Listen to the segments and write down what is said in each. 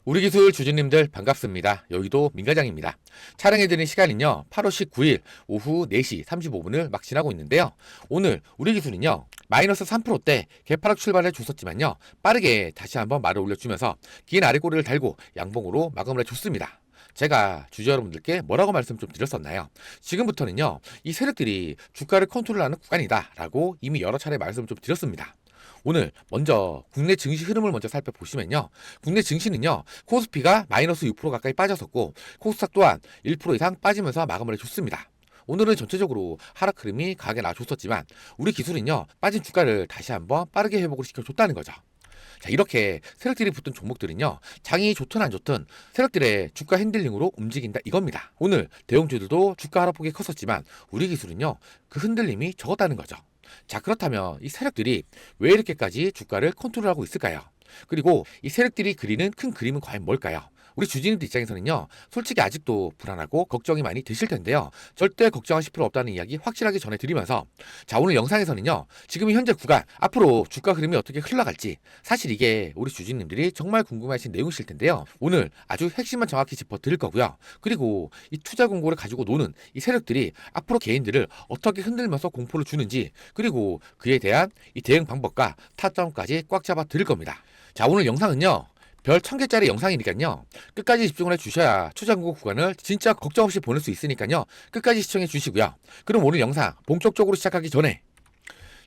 우리 기술 주주님들 반갑습니다. 여의도 민과장입니다. 촬영해드린 시간은요 8월 19일 오후 4시 35분을 막 지나고 있는데요. 오늘 우리 기술은요 마이너스 3%대 개파락 출발해 줬었지만요 빠르게 다시 한번 말을 올려주면서 긴 아래 꼬리를 달고 양봉으로 마감을 해줬습니다. 제가 주주 여러분들께 뭐라고 말씀 좀 드렸었나요? 지금부터는요 이 세력들이 주가를 컨트롤하는 구간이다 라고 이미 여러 차례 말씀 좀 드렸습니다. 오늘 먼저 국내 증시 흐름을 먼저 살펴보시면요. 국내 증시는요. 코스피가 마이너스 6% 가까이 빠졌었고 코스닥 또한 1% 이상 빠지면서 마감을 해줬습니다. 오늘은 전체적으로 하락 흐름이 강하게 나와줬었지만 우리 기술은요. 빠진 주가를 다시 한번 빠르게 회복을 시켜줬다는 거죠. 자, 이렇게 세력들이 붙은 종목들은요. 장이 좋든 안 좋든 세력들의 주가 핸들링으로 움직인다 이겁니다. 오늘 대형주들도 주가 하락폭이 컸었지만 우리 기술은요. 그 흔들림이 적었다는 거죠. 자, 그렇다면 이 세력들이 왜 이렇게까지 주가를 컨트롤하고 있을까요? 그리고 이 세력들이 그리는 큰 그림은 과연 뭘까요? 우리 주진님들 입장에서는요, 솔직히 아직도 불안하고 걱정이 많이 되실 텐데요. 절대 걱정하실 필요 없다는 이야기 확실하게 전해드리면서, 자, 오늘 영상에서는요, 지금 현재 구간, 앞으로 주가 흐름이 어떻게 흘러갈지, 사실 이게 우리 주진님들이 정말 궁금하신 내용이실 텐데요. 오늘 아주 핵심만 정확히 짚어드릴 거고요. 그리고 이 투자 공고를 가지고 노는 이 세력들이 앞으로 개인들을 어떻게 흔들면서 공포를 주는지, 그리고 그에 대한 이 대응 방법과 타점까지 꽉 잡아 드릴 겁니다. 자, 오늘 영상은요. 별 1000개짜리 영상이니까요. 끝까지 집중을 해주셔야 투자공고 구간을 진짜 걱정 없이 보낼 수 있으니까요. 끝까지 시청해 주시고요. 그럼 오늘 영상 본격적으로 시작하기 전에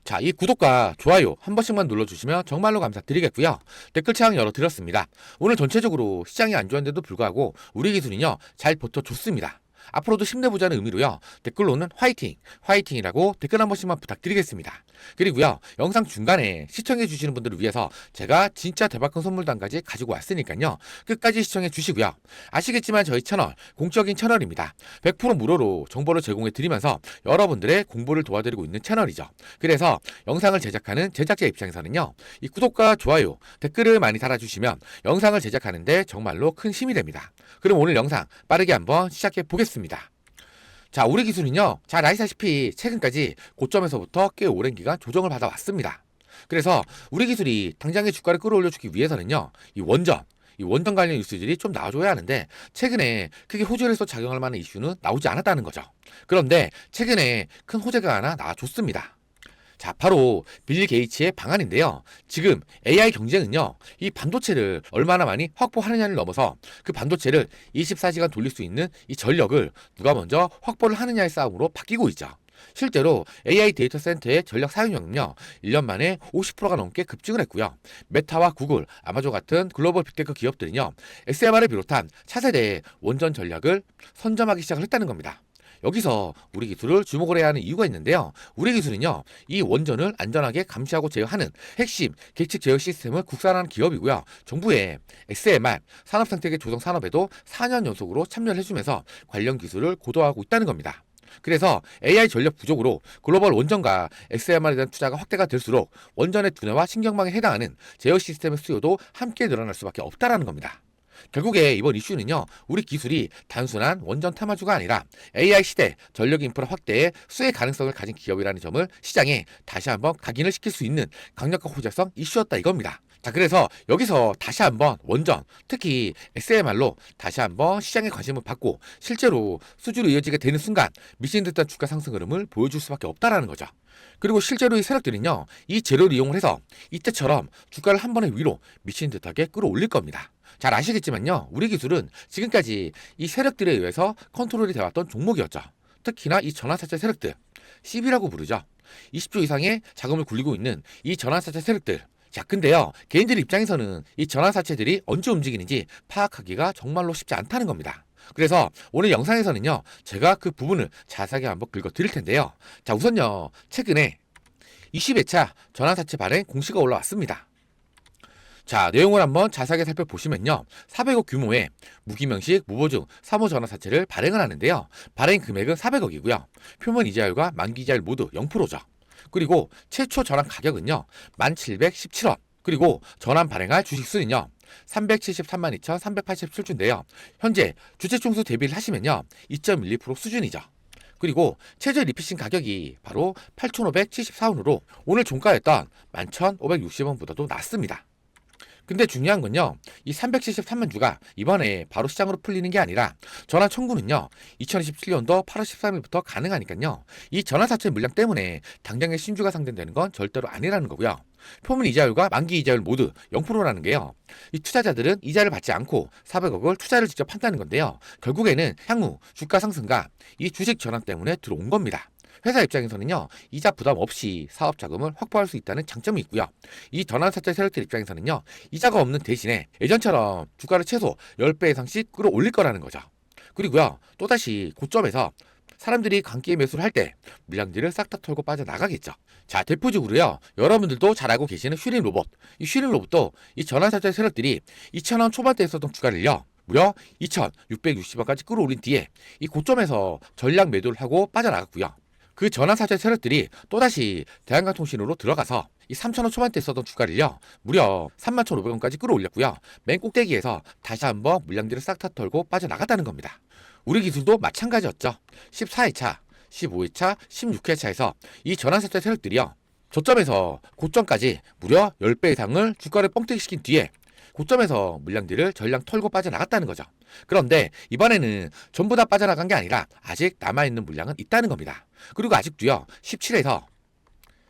자, 이 구독과 좋아요 한 번씩만 눌러주시면 정말로 감사드리겠고요. 댓글창 열어드렸습니다. 오늘 전체적으로 시장이 안 좋았는데도 불구하고 우리 기술은요. 잘 버텨줬습니다. 앞으로도 힘내보자는 의미로요. 댓글로는 화이팅, 화이팅이라고 댓글 한 번씩만 부탁드리겠습니다. 그리고요. 영상 중간에 시청해 주시는 분들을 위해서 제가 진짜 대박큰 선물도 한 가지 가지고 왔으니까요. 끝까지 시청해 주시고요. 아시겠지만 저희 채널 공적인 채널입니다. 100% 무료로 정보를 제공해 드리면서 여러분들의 공부를 도와드리고 있는 채널이죠. 그래서 영상을 제작하는 제작자 입장에서는요. 이 구독과 좋아요, 댓글을 많이 달아주시면 영상을 제작하는데 정말로 큰 힘이 됩니다. 그럼 오늘 영상 빠르게 한번 시작해 보겠습니다. 자, 우리 기술은요, 잘 아시다시피 최근까지 고점에서부터 꽤 오랜 기간 조정을 받아왔습니다. 그래서 우리 기술이 당장의 주가를 끌어올려주기 위해서는요, 이 원전 관련 뉴스들이 좀 나와줘야 하는데 최근에 크게 호재로서 작용할 만한 이슈는 나오지 않았다는 거죠. 그런데 최근에 큰 호재가 하나 나와줬습니다. 자, 바로 빌리 게이츠의 방안인데요. 지금 AI 경쟁은요, 이 반도체를 얼마나 많이 확보하느냐를 넘어서 그 반도체를 24시간 돌릴 수 있는 이 전력을 누가 먼저 확보를 하느냐의 싸움으로 바뀌고 있죠. 실제로 AI 데이터 센터의 전력 사용량은요, 1년 만에 50%가 넘게 급증을 했고요. 메타와 구글, 아마존 같은 글로벌 빅테크 기업들은요, SMR을 비롯한 차세대의 원전 전략을 선점하기 시작을 했다는 겁니다. 여기서 우리 기술을 주목을 해야 하는 이유가 있는데요. 우리 기술은요, 이 원전을 안전하게 감시하고 제어하는 핵심 계측 제어 시스템을 국산화하는 기업이고요. 정부의 SMR 산업생태계 조성 산업에도 4년 연속으로 참여를 해주면서 관련 기술을 고도화하고 있다는 겁니다. 그래서 AI 전력 부족으로 글로벌 원전과 SMR에 대한 투자가 확대가 될수록 원전의 두뇌와 신경망에 해당하는 제어 시스템의 수요도 함께 늘어날 수밖에 없다라는 겁니다. 결국에 이번 이슈는요, 우리 기술이 단순한 원전 테마주가 아니라 AI 시대 전력 인프라 확대의 수혜 가능성을 가진 기업이라는 점을 시장에 다시 한번 각인을 시킬 수 있는 강력한 호재성 이슈였다 이겁니다. 자, 그래서 여기서 다시 한번 원전, 특히 SMR로 다시 한번 시장의 관심을 받고 실제로 수주로 이어지게 되는 순간 미친 듯한 주가 상승 흐름을 보여줄 수밖에 없다라는 거죠. 그리고 실제로 이 세력들은요, 이 재료를 이용을 해서 이때처럼 주가를 한 번에 위로 미친 듯하게 끌어올릴 겁니다. 잘 아시겠지만요, 우리 기술은 지금까지 이 세력들에 의해서 컨트롤이 되어왔던 종목이었죠. 특히나 이 전환사채 세력들, CB라고 부르죠. 20조 이상의 자금을 굴리고 있는 이 전환사채 세력들. 자, 근데요, 개인들 입장에서는 이 전환사채들이 언제 움직이는지 파악하기가 정말로 쉽지 않다는 겁니다. 그래서 오늘 영상에서는요, 제가 그 부분을 자세하게 한번 긁어 드릴 텐데요. 자, 우선요, 최근에 20회차 전환사채 발행 공시가 올라왔습니다. 자, 내용을 한번 자세하게 살펴보시면요. 400억 규모의 무기명식 무보증 3호 전환사채를 발행을 하는데요. 발행 금액은 400억이고요. 표면 이자율과 만기 이자율 모두 0%죠. 그리고 최초 전환 가격은요. 1717원. 그리고 전환 발행할 주식수는요. 373만 2,387주인데요. 현재 주체 총수 대비를 하시면요. 2.12% 수준이죠. 그리고 최저 리피싱 가격이 바로 8,574원으로 오늘 종가였던 11,560원보다도 낮습니다. 근데 중요한 건요, 이 373만 주가 이번에 바로 시장으로 풀리는 게 아니라 전환 청구는요, 2027년도 8월 13일부터 가능하니까요, 이 전환 사채 물량 때문에 당장의 신주가 상정되는 건 절대로 아니라는 거고요. 표면 이자율과 만기 이자율 모두 0%라는 게요, 이 투자자들은 이자를 받지 않고 400억을 투자를 직접 한다는 건데요, 결국에는 향후 주가 상승과 이 주식 전환 때문에 들어온 겁니다. 회사 입장에서는요, 이자 부담 없이 사업 자금을 확보할 수 있다는 장점이 있고요. 이 전환사채 세력들 입장에서는요, 이자가 없는 대신에 예전처럼 주가를 최소 10배 이상씩 끌어올릴 거라는 거죠. 그리고요, 또다시 고점에서 사람들이 광기에 매수를 할 때 물량들을 싹 다 털고 빠져나가겠죠. 자, 대표적으로요, 여러분들도 잘 알고 계시는 슈림 로봇. 이 슈림 로봇도 이 전환사채 세력들이 2,000원 초반대에 있었던 주가를요, 무려 2,660원까지 끌어올린 뒤에 이 고점에서 전량 매도를 하고 빠져나갔고요. 그 전환사채 세력들이 또다시 대한강통신으로 들어가서 이 3,000원 초반대 썼던 주가를요, 무려 31,500원까지 끌어올렸고요. 맨 꼭대기에서 다시 한번 물량들을 싹 다 털고 빠져나갔다는 겁니다. 우리 기술도 마찬가지였죠. 14회차, 15회차, 16회차에서 이 전환사채 세력들이요, 저점에서 고점까지 무려 10배 이상을 주가를 뻥튀기시킨 뒤에 고점에서 물량들을 전량 털고 빠져나갔다는 거죠. 그런데 이번에는 전부 다 빠져나간 게 아니라 아직 남아있는 물량은 있다는 겁니다. 그리고 아직도요, 17에서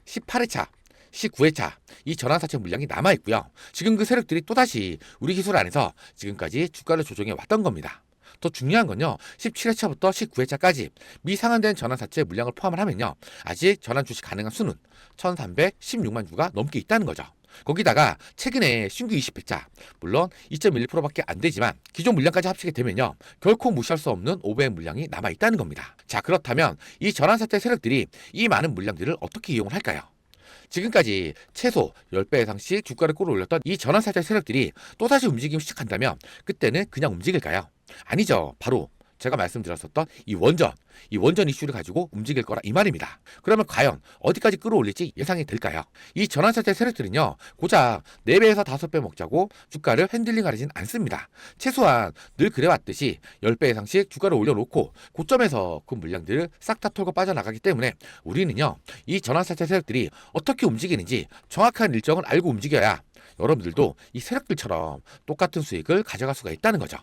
18회차, 19회차 이 전환사채 물량이 남아있고요. 지금 그 세력들이 또다시 우리 기술 안에서 지금까지 주가를 조정해 왔던 겁니다. 더 중요한 건요, 17회차부터 19회차까지 미상한된 전환사채 물량을 포함을 하면요, 아직 전환 주식 가능한 수는 1316만 주가 넘게 있다는 거죠. 거기다가 최근에 신규 20회차, 물론 2.1%밖에 안 되지만 기존 물량까지 합치게 되면요, 결코 무시할 수 없는 500 물량이 남아있다는 겁니다. 자, 그렇다면 이 전환사채 세력들이 이 많은 물량들을 어떻게 이용을 할까요? 지금까지 최소 10배 이상씩 주가를 끌어올렸던 이 전환사채 세력들이 또다시 움직이기 시작한다면 그때는 그냥 움직일까요? 아니죠. 바로 제가 말씀드렸었던 이 원전 이슈를 가지고 움직일 거라 이 말입니다. 그러면 과연 어디까지 끌어올릴지 예상이 될까요? 이 전환사채 세력들은요, 고작 4배에서 5배 먹자고 주가를 핸들링하지는 않습니다. 최소한 늘 그래왔듯이 10배 이상씩 주가를 올려놓고 고점에서 그 물량들을 싹 다 털고 빠져나가기 때문에 우리는요, 이 전환사채 세력들이 어떻게 움직이는지 정확한 일정을 알고 움직여야 여러분들도 이 세력들처럼 똑같은 수익을 가져갈 수가 있다는 거죠.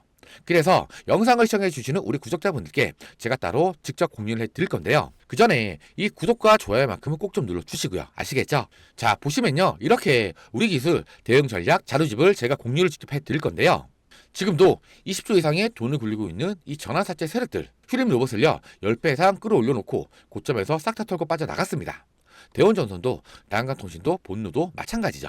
그래서 영상을 시청해 주시는 우리 구독자분들께 제가 따로 직접 공유를 해 드릴 건데요, 그 전에 이 구독과 좋아요만큼은 꼭 좀 눌러 주시고요. 아시겠죠? 자, 보시면요, 이렇게 우리 기술 대응 전략 자료집을 제가 공유를 직접 해 드릴 건데요, 지금도 20조 이상의 돈을 굴리고 있는 이 전환사채 세력들, 슈림 로봇을요 10배 이상 끌어올려 놓고 고점에서 싹 다 털고 빠져나갔습니다. 대원전선도 대한강통신도 본누도 마찬가지죠.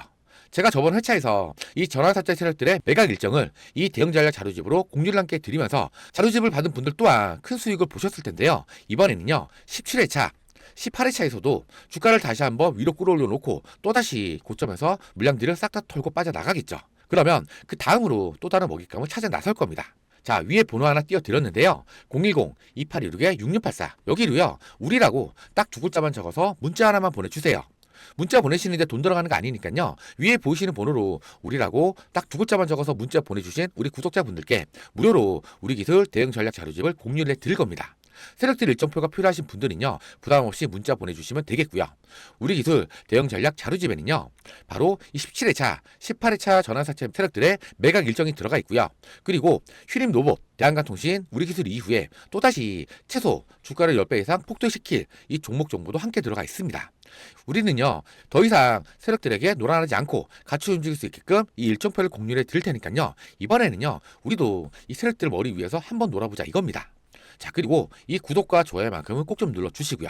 제가 저번 회차에서 이 전환사채 세력들의 매각 일정을 이 대응 전략 자료집으로 공유를 함께 드리면서 자료집을 받은 분들 또한 큰 수익을 보셨을 텐데요, 이번에는요 17회차 18회차에서도 주가를 다시 한번 위로 끌어올려 놓고 또다시 고점에서 물량들을 싹 다 털고 빠져나가겠죠. 그러면 그 다음으로 또 다른 먹잇감을 찾아 나설 겁니다. 자, 위에 번호 하나 띄워드렸는데요, 010-2816-6684 여기로요, 우리라고 딱 두 글자만 적어서 문자 하나만 보내주세요. 문자 보내시는데 돈 들어가는 거 아니니까요, 위에 보이시는 번호로 우리라고 딱 두 글자만 적어서 문자 보내주신 우리 구독자분들께 무료로 우리 기술 대응 전략 자료집을 공유를 해 드릴 겁니다. 세력들 일정표가 필요하신 분들은요, 부담없이 문자 보내주시면 되겠고요. 우리 기술 대응 전략 자료집에는요, 바로 이 17회차, 18회차 전환사채 세력들의 매각 일정이 들어가 있고요. 그리고 슈림 로봇, 대한강통신, 우리 기술 이후에 또다시 최소 주가를 10배 이상 폭등시킬 이 종목 정보도 함께 들어가 있습니다. 우리는요, 더 이상 세력들에게 놀아나지 않고 같이 움직일 수 있게끔 이 일정표를 공유해 드릴 테니까요, 이번에는요, 우리도 이 세력들 머리 위에서 한번 놀아보자 이겁니다. 자, 그리고 이 구독과 좋아요만큼은 꼭 좀 눌러주시고요.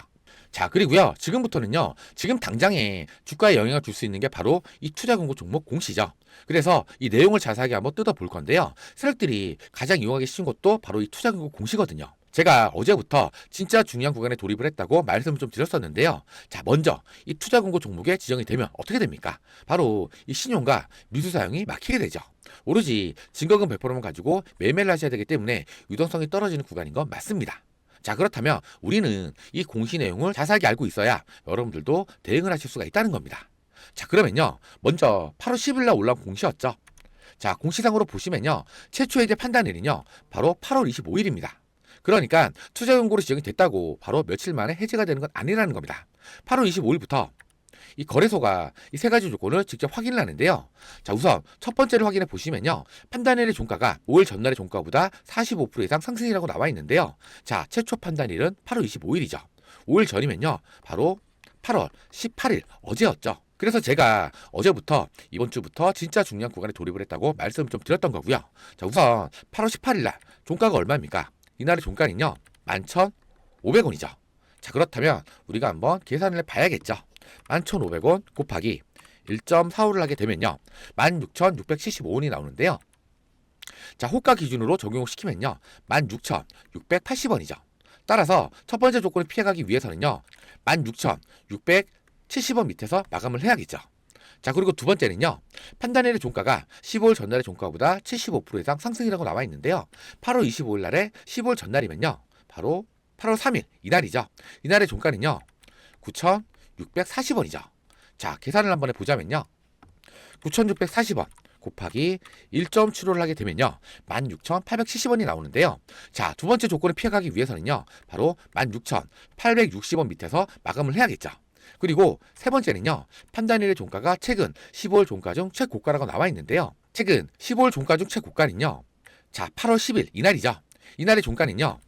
자, 그리고요, 지금부터는요, 지금 당장에 주가에 영향을 줄 수 있는 게 바로 이 투자 공고 종목 공시죠. 그래서 이 내용을 자세하게 한번 뜯어볼 건데요, 세력들이 가장 이용하기 쉬운 것도 바로 이 투자 공고 공시거든요. 제가 어제부터 진짜 중요한 구간에 돌입을 했다고 말씀을 좀 드렸었는데요, 자, 먼저 이 투자 공고 종목에 지정이 되면 어떻게 됩니까? 바로 이 신용과 미수 사용이 막히게 되죠. 오로지 증거금 100%만 가지고 매매를 하셔야 되기 때문에 유동성이 떨어지는 구간인 건 맞습니다. 자, 그렇다면 우리는 이 공시 내용을 자세하게 알고 있어야 여러분들도 대응을 하실 수가 있다는 겁니다. 자, 그러면요, 먼저 8월 10일 날 올라온 공시였죠. 자, 공시상으로 보시면요, 최초 해제 판단일은요 바로 8월 25일입니다. 그러니까 투자 공고로 지정이 됐다고 바로 며칠 만에 해제가 되는 건 아니라는 겁니다. 8월 25일부터 이 거래소가 이 세 가지 조건을 직접 확인을 하는데요. 자, 우선 첫 번째를 확인해 보시면요. 판단일의 종가가 5일 전날의 종가보다 45% 이상 상승이라고 나와 있는데요. 자, 최초 판단일은 8월 25일이죠. 5일 전이면요. 바로 8월 18일 어제였죠. 그래서 제가 어제부터 이번 주부터 진짜 중요한 구간에 돌입을 했다고 말씀을 좀 드렸던 거고요. 자, 우선 8월 18일 날 종가가 얼마입니까? 이날의 종가는요. 11,500원이죠. 자, 그렇다면 우리가 한번 계산을 해봐야겠죠. 11,500원 곱하기 1.45를 하게 되면요. 16,675원이 나오는데요. 자, 호가 기준으로 적용을 시키면요. 16,680원이죠. 따라서 첫 번째 조건을 피해가기 위해서는요. 16,670원 밑에서 마감을 해야겠죠. 자, 그리고 두 번째는요. 판단일의 종가가 15일 전날의 종가보다 75% 이상 상승이라고 나와 있는데요. 8월 25일 날에 15일 전날이면요. 바로 8월 3일 이날이죠. 이날의 종가는요. 9,640원이죠. 자, 계산을 한번 해보자면요. 9,640원 곱하기 1.75를 하게 되면요. 16,870원이 나오는데요. 자, 두 번째 조건을 피해가기 위해서는요. 바로 16,860원 밑에서 마감을 해야겠죠. 그리고 세 번째는요. 판단일의 종가가 최근 15월 종가 중 최고가라고 나와 있는데요. 최근 15월 종가 중 최고가는요. 자, 8월 10일 이날이죠. 이날의 종가는요.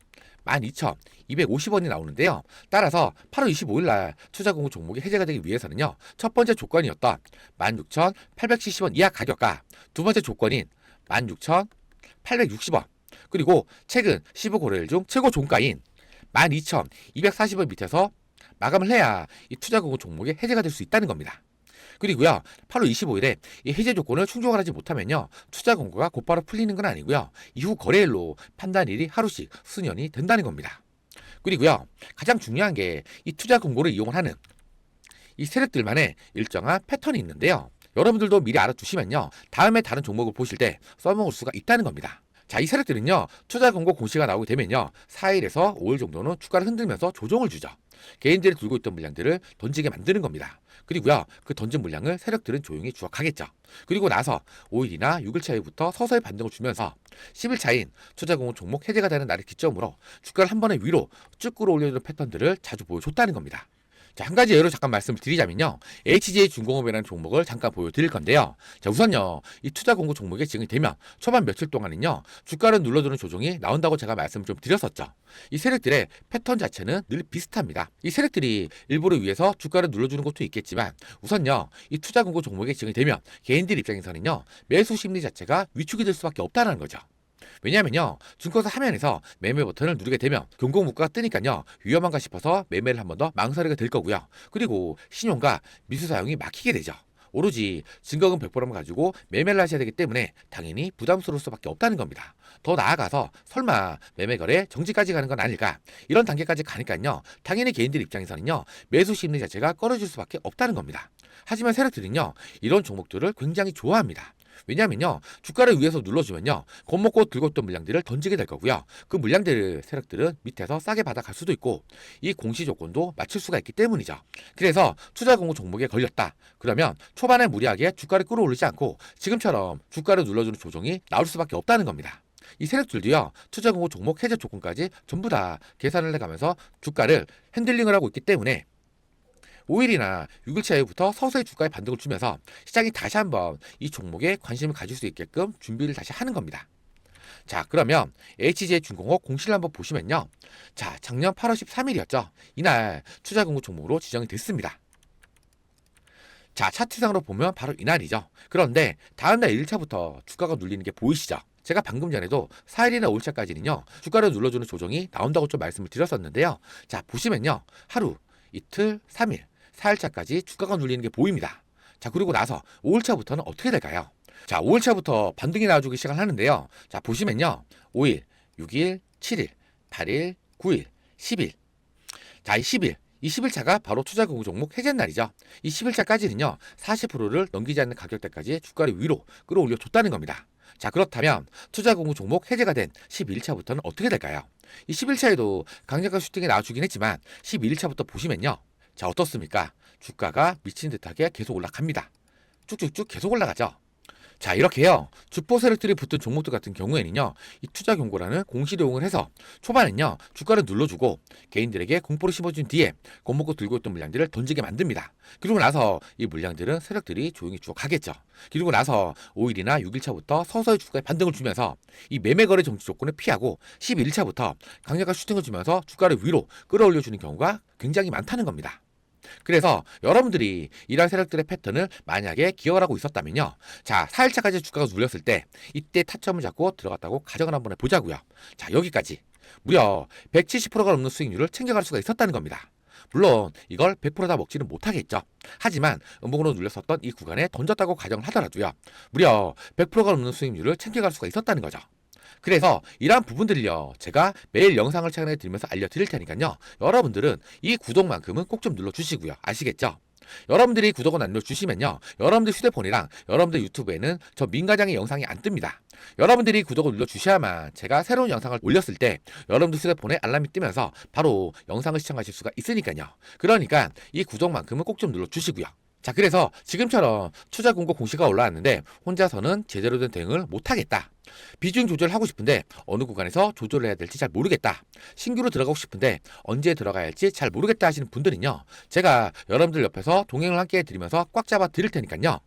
12,250원이 나오는데요. 따라서 8월 25일 날 투자 공고 종목이 해제가 되기 위해서는요. 첫 번째 조건이었던 16,870원 이하 가격과 두 번째 조건인 16,860원 그리고 최근 15거래일 중 최고 종가인 12,240원 밑에서 마감을 해야 이 투자 공고 종목이 해제가 될 수 있다는 겁니다. 그리고요. 8월 25일에 이 해제 조건을 충족을 하지 못하면요. 투자 공고가 곧바로 풀리는 건 아니고요. 이후 거래일로 판단일이 하루씩 수년이 된다는 겁니다. 그리고요. 가장 중요한 게 이 투자 공고를 이용하는 이 세력들만의 일정한 패턴이 있는데요. 여러분들도 미리 알아두시면요. 다음에 다른 종목을 보실 때 써먹을 수가 있다는 겁니다. 자, 이 세력들은요. 투자 공고 공시가 나오게 되면요. 4일에서 5일 정도는 주가를 흔들면서 조정을 주죠. 개인들이 들고 있던 물량들을 던지게 만드는 겁니다. 그리고요. 그 던진 물량을 세력들은 조용히 주악하겠죠. 그리고 나서 5일이나 6일 차이부터 서서히 반등을 주면서 10일 차인 투자공고 종목 해제가 되는 날을 기점으로 주가를 한 번에 위로 쭉 끌어올려주는 패턴들을 자주 보여줬다는 겁니다. 자, 한 가지 예로 잠깐 말씀을 드리자면요. HJ중공업이라는 종목을 잠깐 보여드릴 건데요. 자, 우선요. 이 투자 공고 종목이 진행이 되면 초반 며칠 동안은요. 주가를 눌러주는 조정이 나온다고 제가 말씀을 좀 드렸었죠. 이 세력들의 패턴 자체는 늘 비슷합니다. 이 세력들이 일부를 위해서 주가를 눌러주는 것도 있겠지만 우선요. 이 투자 공고 종목이 진행이 되면 개인들 입장에서는요. 매수 심리 자체가 위축이 될 수밖에 없다는 거죠. 왜냐하면요. 증권사 화면에서 매매 버튼을 누르게 되면 경고 문구가 뜨니까요. 위험한가 싶어서 매매를 한 번 더 망설이게 될 거고요. 그리고 신용과 미수 사용이 막히게 되죠. 오로지 증거금 100%만 가지고 매매를 하셔야 되기 때문에 당연히 부담스러울 수밖에 없다는 겁니다. 더 나아가서 설마 매매 거래 정지까지 가는 건 아닐까? 이런 단계까지 가니까요. 당연히 개인들 입장에서는요. 매수 심리 자체가 꺼려질 수밖에 없다는 겁니다. 하지만 세력들은요. 이런 종목들을 굉장히 좋아합니다. 왜냐하면요. 주가를 위에서 눌러주면요. 겁먹고 들고 있던 물량들을 던지게 될 거고요. 그 물량들 세력들은 밑에서 싸게 받아갈 수도 있고 이 공시 조건도 맞출 수가 있기 때문이죠. 그래서 투자 공고 종목에 걸렸다. 그러면 초반에 무리하게 주가를 끌어올리지 않고 지금처럼 주가를 눌러주는 조정이 나올 수밖에 없다는 겁니다. 이 세력들도요. 투자 공고 종목 해제 조건까지 전부 다 계산을 해가면서 주가를 핸들링을 하고 있기 때문에 5일이나 6일 차이부터 서서히 주가에 반등을 주면서 시장이 다시 한번 이 종목에 관심을 가질 수 있게끔 준비를 다시 하는 겁니다. 자, 그러면 HJ중공업 공시를 한번 보시면요. 자, 작년 8월 13일이었죠. 이날 투자공고 종목으로 지정이 됐습니다. 자, 차트상으로 보면 바로 이날이죠. 그런데 다음날 1일차부터 주가가 눌리는 게 보이시죠? 제가 방금 전에도 4일이나 5일차까지는요. 주가를 눌러주는 조정이 나온다고 좀 말씀을 드렸었는데요. 자, 보시면요. 하루, 이틀, 3일, 4일차까지 주가가 눌리는 게 보입니다. 자, 그리고 나서 5일차부터는 어떻게 될까요? 자, 5일차부터 반등이 나와주기 시작을 하는데요. 자, 보시면요. 5일, 6일, 7일, 8일, 9일, 10일. 자, 이 10일. 이 10일차가 바로 투자공고 종목 해제 날이죠. 이 10일차까지는요. 40%를 넘기지 않는 가격대까지 주가를 위로 끌어올려 줬다는 겁니다. 자, 그렇다면 투자공고 종목 해제가 된 11일차부터는 어떻게 될까요? 이 10일차에도 강력한 슈팅이 나와주긴 했지만 11일차부터 보시면요. 자, 어떻습니까? 주가가 미친 듯하게 계속 올라갑니다. 쭉쭉쭉 계속 올라가죠. 자, 이렇게요. 주포 세력들이 붙은 종목들 같은 경우에는요. 이 투자 경고라는 공시 이용을 해서 초반엔요. 주가를 눌러주고 개인들에게 공포를 심어준 뒤에 겁먹고 들고 있던 물량들을 던지게 만듭니다. 그리고 나서 이 물량들은 세력들이 조용히 죽어가겠죠. 그리고 나서 5일이나 6일차부터 서서히 주가에 반등을 주면서 이 매매 거래 정지 조건을 피하고 11일차부터 강력한 슈팅을 주면서 주가를 위로 끌어올려주는 경우가 굉장히 많다는 겁니다. 그래서 여러분들이 이러한 세력들의 패턴을 만약에 기억을 하고 있었다면요. 자, 4일차까지 주가가 눌렸을 때 이때 타점을 잡고 들어갔다고 가정을 한번 해보자고요. 자, 여기까지 무려 170%가 넘는 수익률을 챙겨갈 수가 있었다는 겁니다. 물론 이걸 100%다 먹지는 못하겠죠. 하지만 음봉으로 눌렸었던 이 구간에 던졌다고 가정을 하더라도요. 무려 100%가 넘는 수익률을 챙겨갈 수가 있었다는 거죠. 그래서 이러한 부분들을요. 제가 매일 영상을 촬영해 드리면서 알려드릴 테니까요. 여러분들은 이 구독만큼은 꼭 좀 눌러주시고요. 아시겠죠? 여러분들이 구독을 안 눌러주시면요. 여러분들 휴대폰이랑 여러분들 유튜브에는 저 민과장의 영상이 안 뜹니다. 여러분들이 구독을 눌러주셔야만 제가 새로운 영상을 올렸을 때 여러분들 휴대폰에 알람이 뜨면서 바로 영상을 시청하실 수가 있으니까요. 그러니까 이 구독만큼은 꼭 좀 눌러주시고요. 자, 그래서 지금처럼 투자 공고 공시가 올라왔는데 혼자서는 제대로 된 대응을 못하겠다. 비중 조절을 하고 싶은데 어느 구간에서 조절을 해야 될지 잘 모르겠다. 신규로 들어가고 싶은데 언제 들어가야 할지 잘 모르겠다 하시는 분들은요. 제가 여러분들 옆에서 동행을 함께 해드리면서 꽉 잡아 드릴 테니까요.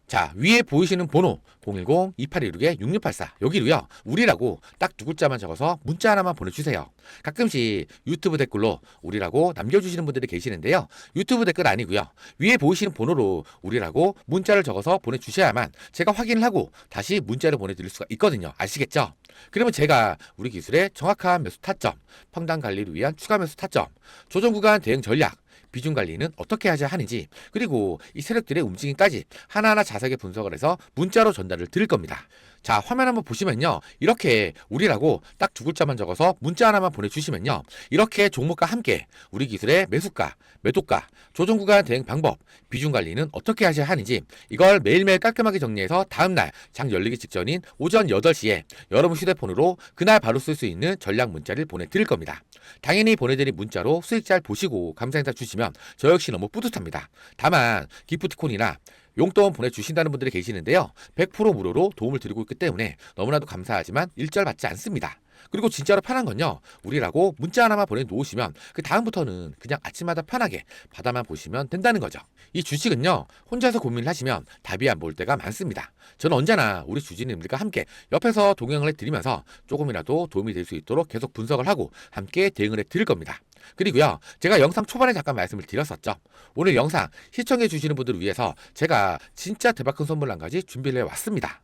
자, 위에 보이시는 번호 010-2816-6684 여기로요. 우리라고 딱 두 글자만 적어서 문자 하나만 보내주세요. 가끔씩 유튜브 댓글로 우리라고 남겨주시는 분들이 계시는데요. 유튜브 댓글 아니고요. 위에 보이시는 번호로 우리라고 문자를 적어서 보내주셔야만 제가 확인을 하고 다시 문자를 보내드릴 수가 있거든요. 아시겠죠? 그러면 제가 우리 기술의 정확한 매수 타점, 평단 관리를 위한 추가 매수 타점, 조정 구간 대응 전략, 비중 관리는 어떻게 하셔야 하는지, 그리고 이 세력들의 움직임까지 하나하나 자세하게 분석을 해서 문자로 전달을 드릴 겁니다. 자, 화면 한번 보시면요. 이렇게 우리라고 딱 두 글자만 적어서 문자 하나만 보내주시면요. 이렇게 종목과 함께 우리 기술의 매수가, 매도가, 조정 구간 대응 방법, 비중 관리는 어떻게 하셔야 하는지 이걸 매일매일 깔끔하게 정리해서 다음날 장 열리기 직전인 오전 8시에 여러분 휴대폰으로 그날 바로 쓸 수 있는 전략 문자를 보내드릴 겁니다. 당연히 보내드린 문자로 수익 잘 보시고 감사 인사 주시면 저 역시 너무 뿌듯합니다. 다만 기프티콘이나 용돈 보내주신다는 분들이 계시는데요. 100% 무료로 도움을 드리고 있기 때문에 너무나도 감사하지만 일절 받지 않습니다. 그리고 진짜로 편한 건요. 우리라고 문자 하나만 보내놓으시면 그 다음부터는 그냥 아침마다 편하게 받아만 보시면 된다는 거죠. 이 주식은요. 혼자서 고민을 하시면 답이 안 보일 때가 많습니다. 저는 언제나 우리 주진님들과 함께 옆에서 동행을 해드리면서 조금이라도 도움이 될 수 있도록 계속 분석을 하고 함께 대응을 해드릴 겁니다. 그리고요. 제가 영상 초반에 잠깐 말씀을 드렸었죠. 오늘 영상 시청해 주시는 분들을 위해서 제가 진짜 대박 큰 선물 한 가지 준비를 해왔습니다.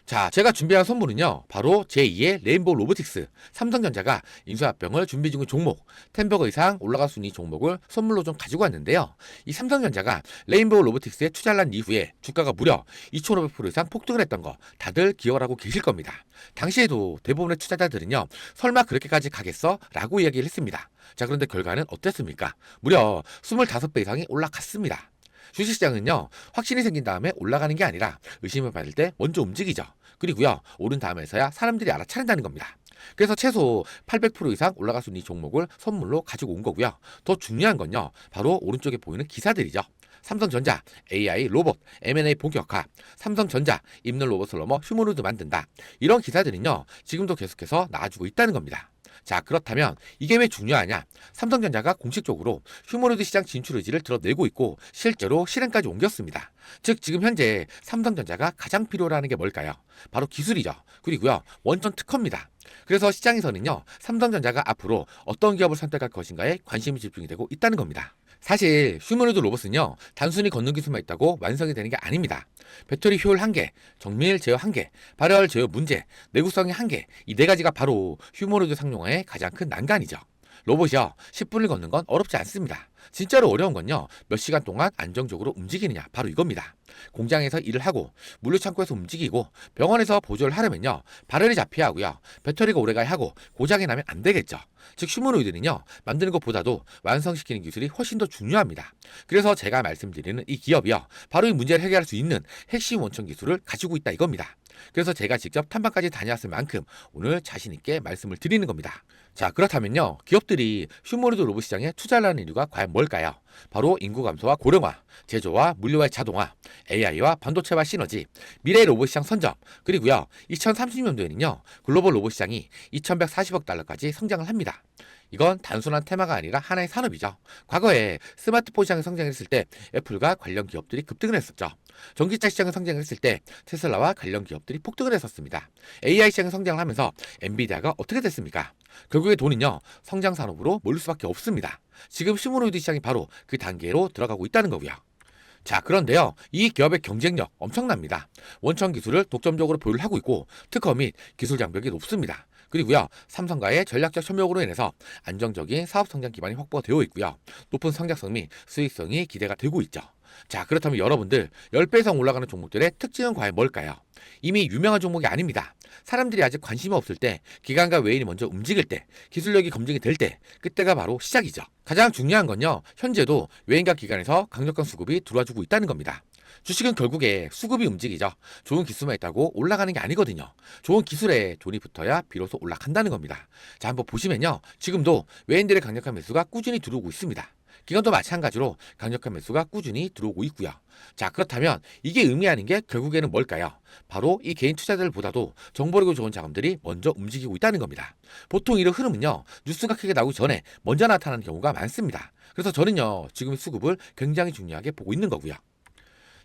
자, 제가 준비한 선물은요. 바로 제2의 레인보우 로보틱스, 삼성전자가 인수합병을 준비 중인 종목, 10억 이상 올라갈 수 있는 종목을 선물로 좀 가지고 왔는데요. 이 삼성전자가 레인보우 로보틱스에 투자를 한 이후에 주가가 무려 2,500% 이상 폭등을 했던 거 다들 기억을 하고 계실 겁니다. 당시에도 대부분의 투자자들은요. 설마 그렇게까지 가겠어? 라고 이야기를 했습니다. 자, 그런데 결과는 어땠습니까? 무려 25배 이상이 올라갔습니다. 주식시장은요, 확신이 생긴 다음에 올라가는 게 아니라 의심을 받을 때 먼저 움직이죠. 그리고요, 오른 다음에서야 사람들이 알아차린다는 겁니다. 그래서 최소 800% 이상 올라갈 수 있는 이 종목을 선물로 가지고 온 거고요. 더 중요한 건요, 바로 오른쪽에 보이는 기사들이죠. 삼성전자, AI 로봇, M&A 본격화, 삼성전자, 입는 로봇을 넘어 휴머노드 만든다. 이런 기사들은요, 지금도 계속해서 나와주고 있다는 겁니다. 자, 그렇다면 이게 왜 중요하냐? 삼성전자가 공식적으로 휴머노이드 시장 진출 의지를 드러내고 있고 실제로 실행까지 옮겼습니다. 즉 지금 현재 삼성전자가 가장 필요로 하는 게 뭘까요? 바로 기술이죠. 그리고요, 원천 특허입니다. 그래서 시장에서는요, 삼성전자가 앞으로 어떤 기업을 선택할 것인가에 관심이 집중이 되고 있다는 겁니다. 사실 휴머노이드 로봇은요, 단순히 걷는 기술만 있다고 완성이 되는 게 아닙니다. 배터리 효율 한계, 정밀 제어 한계, 발열 제어 문제, 내구성의 한계, 이 네 가지가 바로 휴머노이드 상용화의 가장 큰 난관이죠. 로봇이요, 10분을 걷는 건 어렵지 않습니다. 진짜로 어려운 건요, 몇 시간 동안 안정적으로 움직이느냐, 바로 이겁니다. 공장에서 일을 하고 물류창고에서 움직이고 병원에서 보조를 하려면요, 발열이 잡혀야 하고요, 배터리가 오래가야 하고 고장이 나면 안 되겠죠. 즉 휴머노이드는요, 만드는 것보다도 완성시키는 기술이 훨씬 더 중요합니다. 그래서 제가 말씀드리는 이 기업이요, 바로 이 문제를 해결할 수 있는 핵심 원천 기술을 가지고 있다 이겁니다. 그래서 제가 직접 탐방까지 다녀왔을 만큼 오늘 자신있게 말씀을 드리는 겁니다. 자, 그렇다면요, 기업들이 휴머노이드 로봇 시장에 투자를 하는 이유가 과연 뭘까요? 바로 인구 감소와 고령화, 제조와 물류와의 자동화, AI와 반도체와 시너지, 미래 로봇 시장 선점, 그리고요 2030년도에는요 글로벌 로봇 시장이 2140억 달러까지 성장을 합니다. 이건 단순한 테마가 아니라 하나의 산업이죠. 과거에 스마트폰 시장이 성장했을 때 애플과 관련 기업들이 급등을 했었죠. 전기차 시장이 성장했을 때 테슬라와 관련 기업들이 폭등을 했었습니다. AI 시장이 성장을 하면서 엔비디아가 어떻게 됐습니까? 결국에 돈은요 성장 산업으로 몰릴 수밖에 없습니다. 지금 휴머노이드 시장이 바로 그 단계로 들어가고 있다는 거고요. 자, 그런데요, 이 기업의 경쟁력 엄청납니다. 원천 기술을 독점적으로 보유를 하고 있고 특허 및 기술 장벽이 높습니다. 그리고요, 삼성과의 전략적 협력으로 인해서 안정적인 사업 성장 기반이 확보가 되어 있고요. 높은 성장성 및 수익성이 기대가 되고 있죠. 자, 그렇다면 여러분들 10배 이상 올라가는 종목들의 특징은 과연 뭘까요? 이미 유명한 종목이 아닙니다. 사람들이 아직 관심이 없을 때, 기관과 외인이 먼저 움직일 때, 기술력이 검증이 될 때, 그때가 바로 시작이죠. 가장 중요한 건요, 현재도 외인과 기관에서 강력한 수급이 들어와주고 있다는 겁니다. 주식은 결국에 수급이 움직이죠. 좋은 기술만 있다고 올라가는 게 아니거든요. 좋은 기술에 돈이 붙어야 비로소 올라간다는 겁니다. 자, 한번 보시면요, 지금도 외인들의 강력한 매수가 꾸준히 들어오고 있습니다. 기관도 마찬가지로 강력한 매수가 꾸준히 들어오고 있고요. 자, 그렇다면 이게 의미하는 게 결국에는 뭘까요? 바로 이 개인 투자자들보다도 정보력이 좋은 자금들이 먼저 움직이고 있다는 겁니다. 보통 이런 흐름은요, 뉴스가 크게 나오기 전에 먼저 나타나는 경우가 많습니다. 그래서 저는요, 지금의 수급을 굉장히 중요하게 보고 있는 거고요.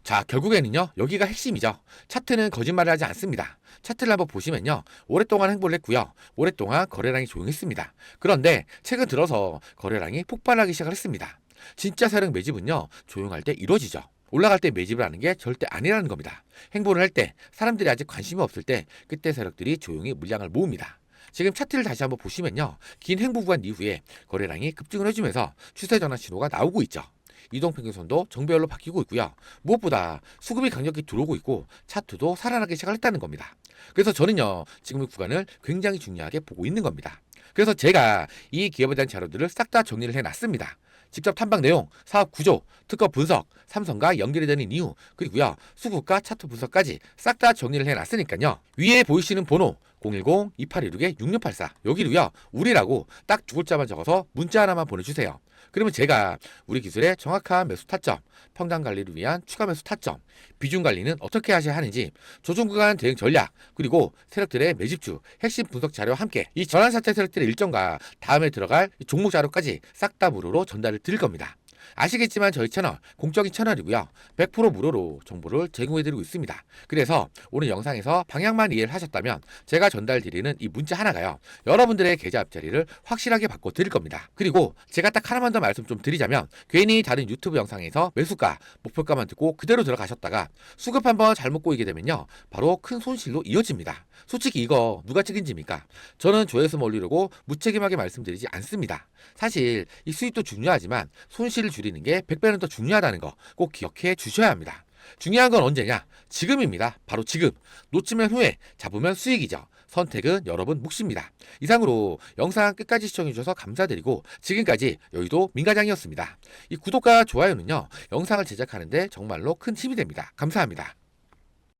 자, 결국에는요, 여기가 핵심이죠. 차트는 거짓말을 하지 않습니다. 차트를 한번 보시면요, 오랫동안 행보를 했고요, 오랫동안 거래량이 조용했습니다. 그런데 최근 들어서 거래량이 폭발하기 시작을 했습니다. 진짜 세력 매집은요, 조용할 때 이루어지죠. 올라갈 때 매집을 하는 게 절대 아니라는 겁니다. 행보를 할 때, 사람들이 아직 관심이 없을 때, 그때 세력들이 조용히 물량을 모읍니다. 지금 차트를 다시 한번 보시면요, 긴 행보 구간 이후에 거래량이 급증을 해주면서 추세 전환 신호가 나오고 있죠. 이동평균선도 정배열로 바뀌고 있고요. 무엇보다 수급이 강력히 들어오고 있고 차트도 살아나기 시작을 했다는 겁니다. 그래서 저는요, 지금의 구간을 굉장히 중요하게 보고 있는 겁니다. 그래서 제가 이 기업에 대한 자료들을 싹 다 정리를 해놨습니다. 직접 탐방 내용, 사업 구조, 특허 분석, 삼성과 연결이 되는 이유, 그리고요 수급과 차트 분석까지 싹 다 정리를 해놨으니까요. 위에 보이시는 번호 010-2816-6684 여기로요, 우리라고 딱 두 글자만 적어서 문자 하나만 보내주세요. 그러면 제가 우리 기술의 정확한 매수 타점, 평단 관리를 위한 추가 매수 타점, 비중 관리는 어떻게 하셔야 하는지, 조정 구간 대응 전략, 그리고 세력들의 매집주, 핵심 분석 자료와 함께 이 전환 사태 세력들의 일정과 다음에 들어갈 종목 자료까지 싹 다 무료로 전달을 드릴 겁니다. 아시겠지만 저희 채널 공적인 채널이고요, 100% 무료로 정보를 제공해드리고 있습니다. 그래서 오늘 영상에서 방향만 이해를 하셨다면 제가 전달드리는 이 문자 하나가요, 여러분들의 계좌 앞자리를 확실하게 바꿔드릴 겁니다. 그리고 제가 딱 하나만 더 말씀 좀 드리자면, 괜히 다른 유튜브 영상에서 매수가, 목표가만 듣고 그대로 들어가셨다가 수급 한번 잘못 꼬이게 되면요, 바로 큰 손실로 이어집니다. 솔직히 이거 누가 책임집니까? 저는 조회수 올리려고 무책임하게 말씀드리지 않습니다. 사실 이 수익도 중요하지만 손실을 줄이는 게 100배는 더 중요하다는 거 꼭 기억해 주셔야 합니다. 중요한 건 언제냐? 지금입니다. 바로 지금. 놓치면 후회, 잡으면 수익이죠. 선택은 여러분 몫입니다. 이상으로 영상 끝까지 시청해주셔서 감사드리고, 지금까지 여의도 민과장이었습니다. 이 구독과 좋아요는요, 영상을 제작하는데 정말로 큰 힘이 됩니다. 감사합니다.